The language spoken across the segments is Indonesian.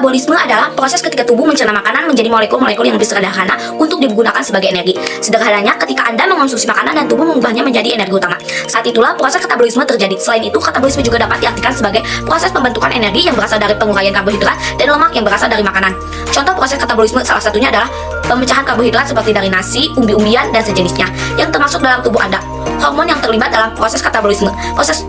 Metabolisme adalah proses ketika tubuh mencerna makanan menjadi molekul-molekul yang lebih sederhana untuk digunakan sebagai energi. Sederhananya, ketika Anda mengonsumsi makanan dan tubuh mengubahnya menjadi energi utama. Saat itulah proses katabolisme terjadi. Selain itu, katabolisme juga dapat diartikan sebagai proses pembentukan energi yang berasal dari penguraian karbohidrat dan lemak yang berasal dari makanan. Contoh proses katabolisme salah satunya adalah pemecahan karbohidrat seperti dari nasi, umbi-umbian, dan sejenisnya, yang termasuk dalam tubuh Anda. Hormon yang terlibat dalam proses katabolisme. Proses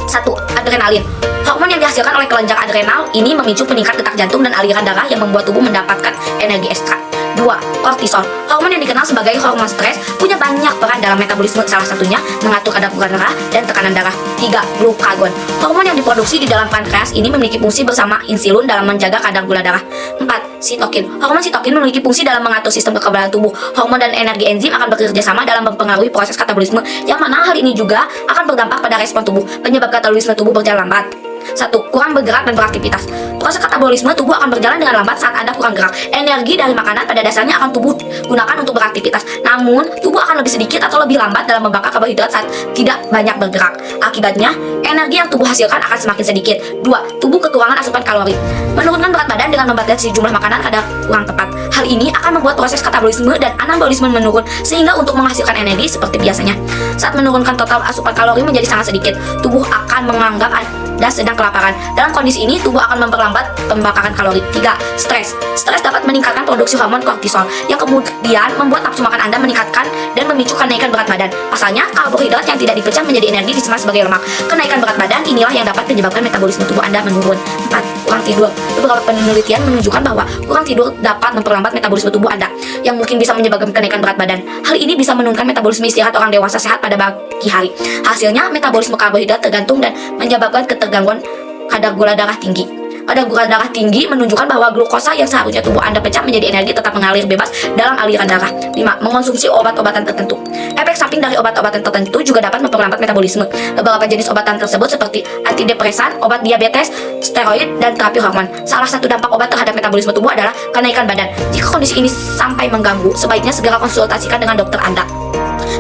1. Adrenalin. Hormon yang dihasilkan oleh kelenjar adrenal ini memicu peningkat detak jantung dan aliran darah yang membuat tubuh mendapatkan energi ekstra. 2. Kortisol. Hormon yang dikenal sebagai hormon stres punya banyak peran dalam metabolisme, salah satunya mengatur kadar gula darah dan tekanan darah. 3. Glukagon. Hormon yang diproduksi di dalam pankreas ini memiliki fungsi bersama insulin dalam menjaga kadar gula darah. 4. Sitokin. Hormon sitokin memiliki fungsi dalam mengatur sistem kekebalan tubuh. Hormon dan energi enzim akan bekerja sama dalam mempengaruhi proses katabolisme, yang mana hal ini juga akan berdampak pada respon tubuh. Penyebab katabolisme tubuh berjalan lambat. 1. Kurang bergerak dan beraktivitas. Proses katabolisme tubuh akan berjalan dengan lambat saat Anda kurang gerak. Energi dari makanan pada dasarnya akan tubuh gunakan untuk beraktivitas. Namun, tubuh akan lebih sedikit atau lebih lambat dalam membakar karbohidrat saat tidak banyak bergerak. Akibatnya, energi yang tubuh hasilkan akan semakin sedikit. 2. Tubuh kekurangan asupan kalori. Menurunkan berat badan dengan membatasi jumlah makanan kadar kurang tepat. Hal ini akan membuat proses katabolisme dan anabolisme menurun, sehingga untuk menghasilkan energi seperti biasanya. Saat menurunkan total asupan kalori menjadi sangat sedikit, tubuh akan menganggap Anda sedang kelaparan. Dalam kondisi ini, tubuh akan memperlambat pembakaran kalori. 3. Stres. Stres dapat meningkatkan produksi hormon kortisol, yang kemudian membuat nafsu makan Anda meningkatkan dan memicu kenaikan berat badan. Pasalnya, karbohidrat yang tidak dipecah menjadi energi disimpan sebagai lemak. Kenaikan berat badan inilah yang dapat menyebabkan metabolisme tubuh Anda menurun. 4. Kurang tidur. Beberapa penelitian menunjukkan bahwa kurang tidur dapat memperlambat metabolisme tubuh Anda, yang mungkin bisa menyebabkan kenaikan berat badan. Hal ini bisa menurunkan metabolisme istirahat orang dewasa sehat pada pagi hari. Hasilnya, metabolisme karbohidrat tergantung dan menyebabkan ketergangguan kadar gula darah tinggi. Kadar gula darah tinggi menunjukkan bahwa glukosa yang seharusnya tubuh Anda pecah menjadi energi tetap mengalir bebas dalam aliran darah. 5. Mengonsumsi obat-obatan tertentu. Efek samping dari obat-obatan tertentu juga dapat memperlambat metabolisme. Beberapa jenis obatan tersebut seperti antidepresan, obat diabetes, steroid, dan terapi hormon. Salah satu dampak obat terhadap metabolisme tubuh adalah kenaikan badan. Jika kondisi ini sampai mengganggu, sebaiknya segera konsultasikan dengan dokter Anda.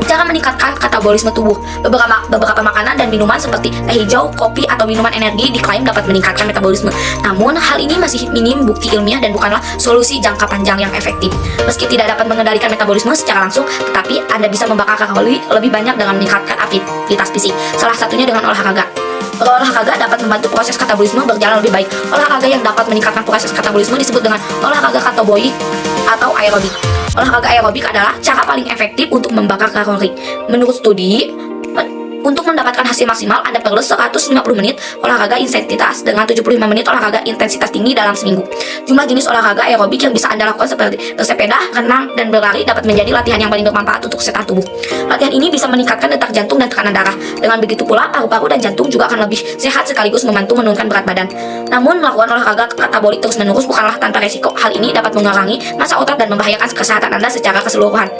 Cara meningkatkan katabolisme tubuh. Beberapa makanan dan minuman seperti teh hijau, kopi, atau minuman energi diklaim dapat meningkatkan metabolisme. Namun, hal ini masih minim bukti ilmiah dan bukanlah solusi jangka panjang yang efektif. Meski tidak dapat mengendalikan metabolisme secara langsung, tetapi Anda bisa membakar kalori lebih banyak dengan meningkatkan aktivitas fisik, salah satunya dengan olahraga. Berolahraga dapat membantu proses katabolisme berjalan lebih baik. Olahraga yang dapat meningkatkan proses katabolisme disebut dengan olahraga katabolik atau aerobik. Olahraga aerobik adalah cara paling efektif untuk membakar kalori. Menurut studi, untuk mendapatkan hasil maksimal, Anda perlu 150 menit olahraga intensitas dengan 75 menit olahraga intensitas tinggi dalam seminggu. Jumlah jenis olahraga aerobik yang bisa Anda lakukan seperti bersepeda, renang, dan berlari dapat menjadi latihan yang paling bermanfaat untuk kesehatan tubuh. Latihan ini bisa meningkatkan detak jantung dan tekanan darah. Dengan begitu pula, paru-paru dan jantung juga akan lebih sehat sekaligus membantu menurunkan berat badan. Namun, melakukan olahraga katabolik terus-menerus bukanlah tanpa resiko. Hal ini dapat mengurangi massa otot dan membahayakan kesehatan Anda secara keseluruhan.